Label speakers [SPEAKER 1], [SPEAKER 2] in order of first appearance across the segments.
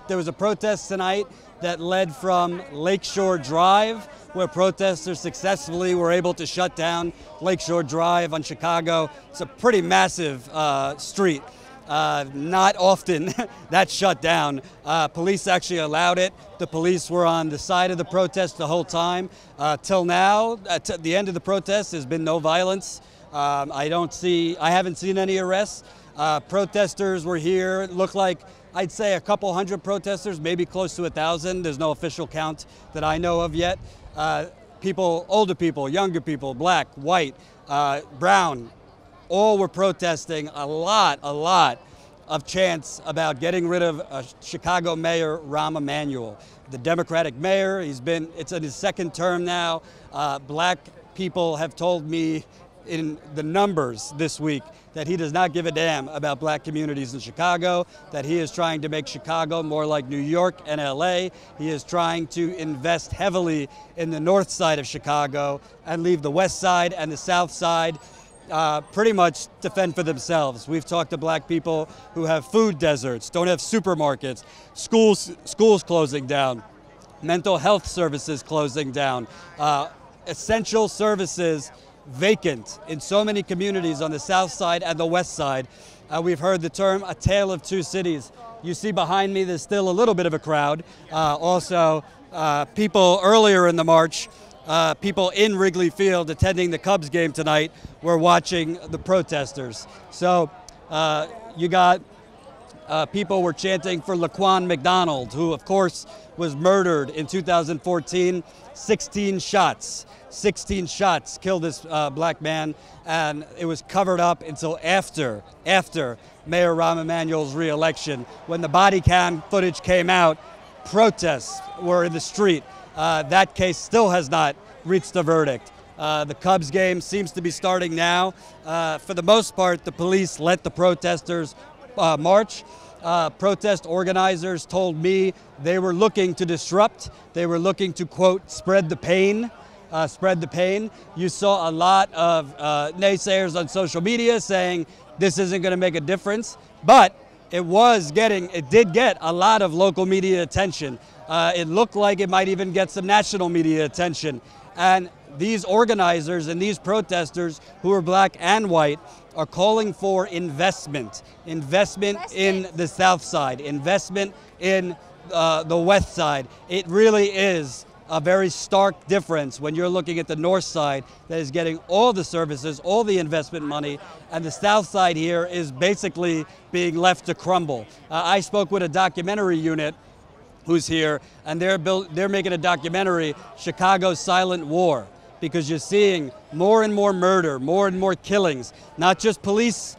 [SPEAKER 1] there was a protest tonight that led from Lakeshore Drive, where protesters successfully were able to shut down Lakeshore Drive on Chicago. It's a pretty massive street. Not often that's shut down. Police actually allowed it. The police were on the side of the protest the whole time. Till now, at the end of the protest, there's been no violence. I haven't seen any arrests. Protesters were here. It looked like, I'd say, a couple hundred protesters, maybe close to 1,000. There's no official count that I know of yet. People, older people, younger people, black, white, brown, all were protesting a lot of chants about getting rid of Chicago Mayor Rahm Emanuel, the Democratic mayor. It's in his second term now. Black people have told me in the numbers this week that he does not give a damn about black communities in Chicago, that he is trying to make Chicago more like New York and LA. He is trying to invest heavily in the north side of Chicago and leave the west side and the south side pretty much to fend for themselves. We've talked to black people who have food deserts, don't have supermarkets, schools closing down, mental health services closing down, essential services vacant in so many communities on the south side and the west side. We've heard the term a tale of two cities. You see behind me there's still a little bit of a crowd. Also, people earlier in the march, people in Wrigley Field attending the Cubs game tonight were watching the protesters. So you got people were chanting for Laquan McDonald, who of course was murdered in 2014, 16 shots. 16 shots killed this black man, and it was covered up until after Mayor Rahm Emanuel's re-election. When the body cam footage came out, protests were in the street. That case still has not reached a verdict. The Cubs game seems to be starting now. For the most part, the police let the protesters march. Protest organizers told me they were looking to disrupt. They were looking to, quote, spread the pain. You saw a lot of naysayers on social media saying this isn't going to make a difference, but it did get a lot of local media attention. It looked like it might even get some national media attention. And these organizers and these protesters, who are black and white, are calling for investment in the south side, investment in the west side. It really is a very stark difference when you're looking at the north side that is getting all the services, all the investment money, and the south side here is basically being left to crumble. I spoke with a documentary unit who's here, and they're making a documentary, Chicago's Silent War, because you're seeing more and more murder, more and more killings, not just police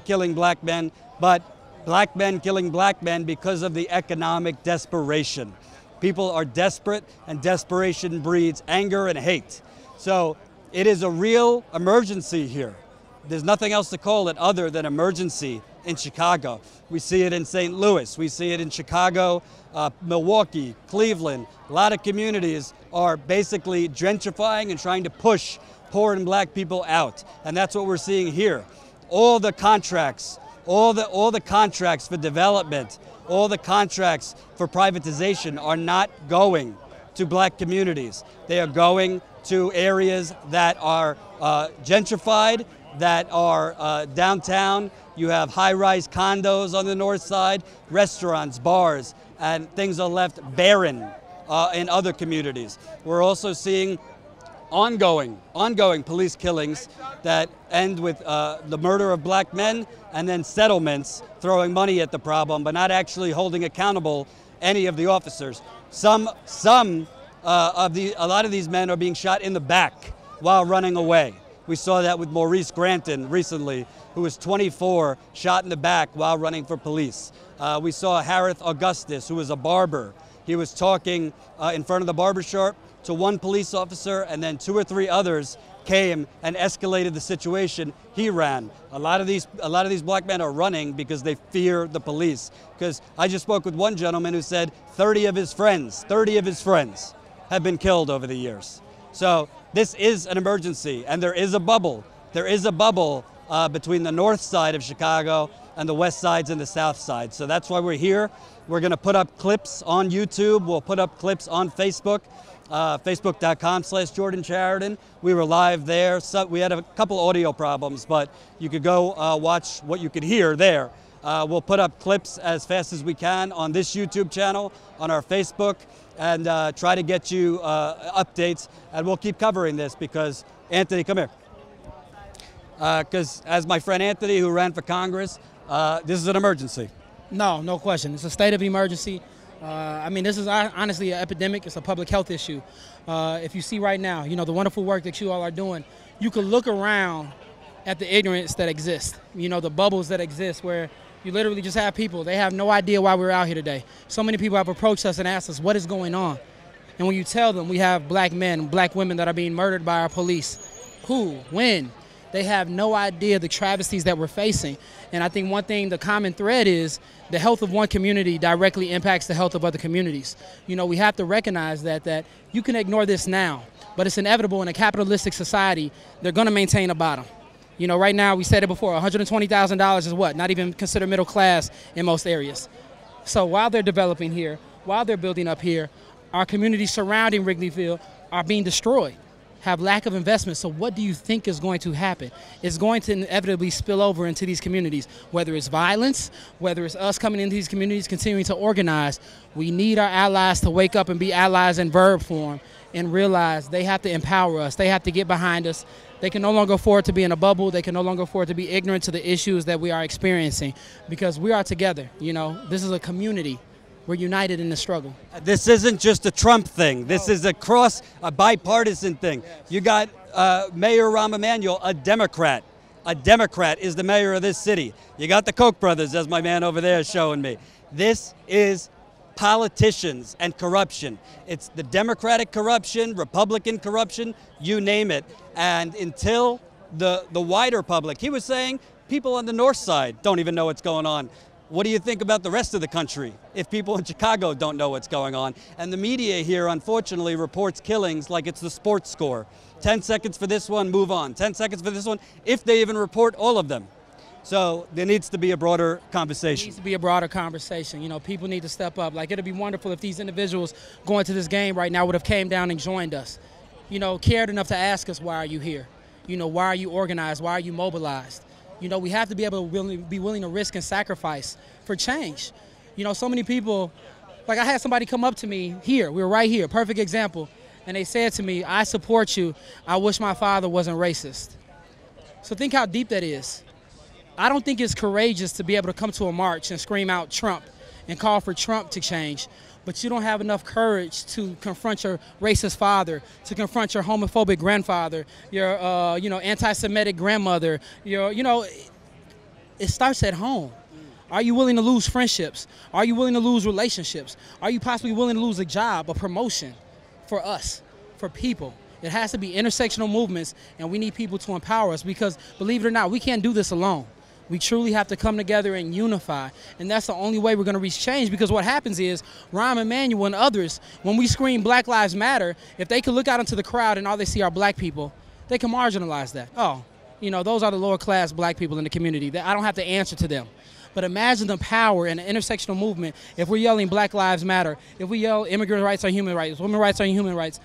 [SPEAKER 1] killing black men, but black men killing black men because of the economic desperation. People are desperate, and desperation breeds anger and hate. So it is a real emergency here. There's nothing else to call it other than emergency in Chicago. We see it in St. Louis. We see it in Chicago, Milwaukee, Cleveland. A lot of communities are basically gentrifying and trying to push poor and black people out. And that's what we're seeing here. All the contracts for development, all the contracts for privatization are not going to black communities. They are going to areas that are gentrified, that are downtown. You have high-rise condos on the north side, restaurants, bars, and things are left barren in other communities. We're also seeing ongoing police killings that end with the murder of black men, and then settlements throwing money at the problem, but not actually holding accountable any of the officers. A lot of these men are being shot in the back while running away. We saw that with Maurice Granton recently, who was 24, shot in the back while running for police. We saw Harith Augustus, who was a barber. He was talking in front of the barbershop to one police officer, and then 2 or 3 others came and escalated the situation. He ran. A lot of these black men are running because they fear the police. Because I just spoke with one gentleman who said 30 of his friends have been killed over the years. So this is an emergency, and there is a bubble. There is a bubble between the north side of Chicago and the west sides and the south side. So that's why we're here. We're going to put up clips on YouTube. We'll put up clips on Facebook, facebook.com/Jordan Chariton. We were live there. So we had a couple audio problems, but you could go watch what you could hear there. We'll put up clips as fast as we can on this YouTube channel, on our Facebook, and try to get you updates. And we'll keep covering this because, Anthony, come here. Because as my friend Anthony, who ran for Congress, this is an emergency.
[SPEAKER 2] No question. It's a state of emergency. I mean, this is honestly an epidemic. It's a public health issue. If you see right now, you know, the wonderful work that you all are doing, you can look around at the ignorance that exists, you know, the bubbles that exist where you literally just have people, they have no idea why we're out here today. So many people have approached us and asked us, what is going on? And when you tell them we have black men, black women that are being murdered by our police, who, when? They have no idea the travesties that we're facing. And I think one thing, the common thread is the health of one community directly impacts the health of other communities. You know, we have to recognize that you can ignore this now, but it's inevitable in a capitalistic society, they're gonna maintain a bottom. You know, right now, we said it before, $120,000 is what? Not even considered middle class in most areas. So while they're developing here, while they're building up here, our communities surrounding Wrigley Field are being destroyed, have lack of investment. So what do you think is going to happen? It's going to inevitably spill over into these communities, whether it's violence, whether it's us coming into these communities, continuing to organize. We need our allies to wake up and be allies in verb form and realize they have to empower us. They have to get behind us. They can no longer afford to be in a bubble. They can no longer afford to be ignorant to the issues that we are experiencing because we are together. You know, this is a community. We're united in the struggle. This
[SPEAKER 1] isn't just a Trump thing. This is a bipartisan thing. You got Mayor Rahm Emanuel, a Democrat. A Democrat is the mayor of this city. You got the Koch brothers, as my man over there is showing me. This is politicians and corruption. It's the Democratic corruption, Republican corruption, you name it. And until the wider public, he was saying people on the north side don't even know what's going on. What do you think about the rest of the country if people in Chicago don't know what's going on? And the media here, unfortunately, reports killings like it's the sports score. 10 seconds for this one, move on. 10 seconds for this one, if they even report all of them. So there needs to be a broader conversation.
[SPEAKER 2] There needs to be a broader conversation. You know, people need to step up. Like, it'd be wonderful if these individuals going to this game right now would have came down and joined us. You know, cared enough to ask us, why are you here? You know, why are you organized? Why are you mobilized? You know, we have to be able to be willing to risk and sacrifice for change. You know, so many people, like I had somebody come up to me here, we were right here, perfect example, and they said to me, I support you, I wish my father wasn't racist. So think how deep that is. I don't think it's courageous to be able to come to a march and scream out Trump and call for Trump to change, but you don't have enough courage to confront your racist father, to confront your homophobic grandfather, your you know, anti-Semitic grandmother. You know, it starts at home. Are you willing to lose friendships? Are you willing to lose relationships? Are you possibly willing to lose a job, a promotion for us, for people? It has to be intersectional movements, and we need people to empower us because, believe it or not, we can't do this alone. We truly have to come together and unify, and that's the only way we're going to reach change, because what happens is Rahm Emanuel and others, when we scream Black Lives Matter, if they can look out into the crowd and all they see are black people, they can marginalize that. Oh, you know, those are the lower class black people in the community. I don't have to answer to them. But imagine the power in an intersectional movement if we're yelling Black Lives Matter, if we yell immigrant rights are human rights, women's rights are human rights,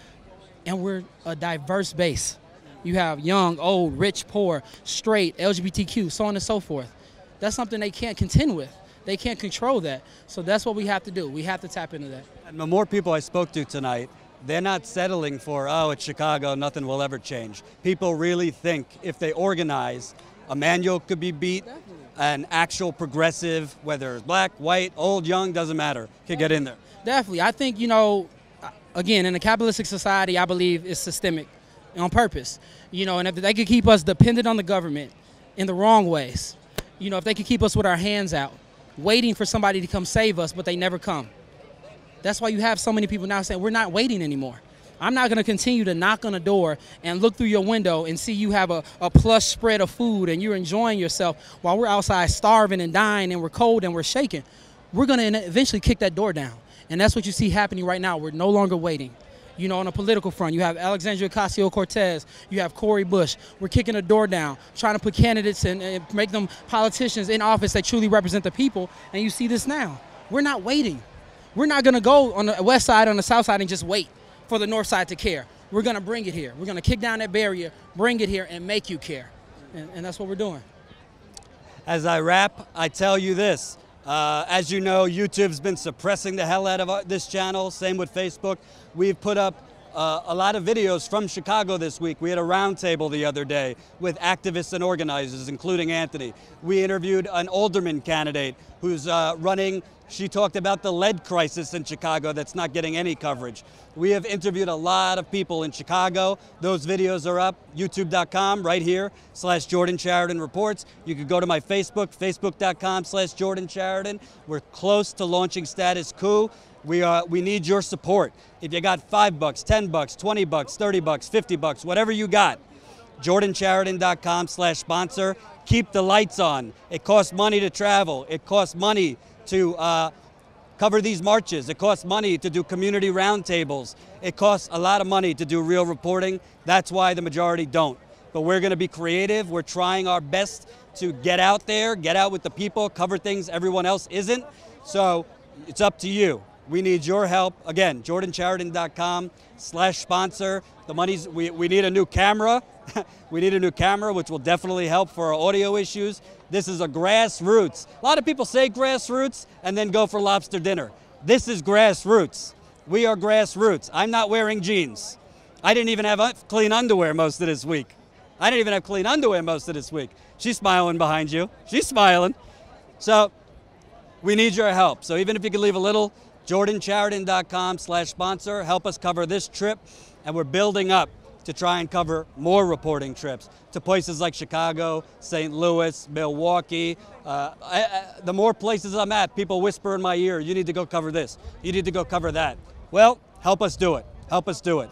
[SPEAKER 2] and we're a diverse base. You have young, old, rich, poor, straight, LGBTQ, so on and so forth. That's something they can't contend with. They can't control that. So that's what we have to do. We have to tap into that.
[SPEAKER 1] And the more people I spoke to tonight, they're not settling for, oh, it's Chicago, nothing will ever change. People really think if they organize, Emanuel could be beat, an actual progressive, whether it's black, white, old, young, doesn't matter, could get in there.
[SPEAKER 2] Definitely. I think, you know, again, in a capitalistic society, I believe it's systemic on purpose. You know, and if they could keep us dependent on the government in the wrong ways, you know, if they could keep us with our hands out, waiting for somebody to come save us, but they never come. That's why you have so many people now saying, we're not waiting anymore. I'm not going to continue to knock on a door and look through your window and see you have a plush spread of food and you're enjoying yourself while we're outside starving and dying and we're cold and we're shaking. We're going to eventually kick that door down. And that's what you see happening right now. We're no longer waiting. You know, on a political front, you have Alexandria Ocasio-Cortez, you have Cori Bush. We're kicking the door down, trying to put candidates and make them politicians in office that truly represent the people, and you see this now. We're not waiting. We're not going to go on the west side, on the south side, and just wait for the north side to care. We're going to bring it here. We're going to kick down that barrier, bring it here, and make you care. And that's what we're doing.
[SPEAKER 1] As I wrap, I tell you this. As you know, YouTube's been suppressing the hell out of this channel. Same with Facebook. We've put up a lot of videos from Chicago this week. We had a roundtable the other day with activists and organizers, including Anthony. We interviewed an alderman candidate who's running. She talked about the lead crisis in Chicago that's not getting any coverage. We have interviewed a lot of people in Chicago. Those videos are up, youtube.com, right here, /Jordan Sheridan Reports. You could go to my Facebook, facebook.com/Jordan Sheridan. We're close to launching Status Coup. We need your support. If you got $5, $10, $20, $30, $50, whatever you got, jordansheridan.com/sponsor. Keep the lights on. It costs money to travel. It costs money to cover these marches. It costs money to do community roundtables. It costs a lot of money to do real reporting. That's why the majority don't. But we're going to be creative. We're trying our best to get out there, get out with the people, cover things everyone else isn't. So it's up to you. We need your help. Again, jordansheridan.com/sponsor. The money's, we need a new camera. We need a new camera, which will definitely help for our audio issues. This is a grassroots. A lot of people say grassroots and then go for lobster dinner. This is grassroots. We are grassroots. I'm not wearing jeans. I didn't even have clean underwear most of this week. She's smiling behind you. She's smiling. So we need your help. So even if you could leave a little, jordansheridan.com/sponsor. Help us cover this trip. And we're building up to try and cover more reporting trips to places like Chicago, St. Louis, Milwaukee. The more places I'm at, people whisper in my ear, you need to go cover this. You need to go cover that. Well, help us do it. Help us do it.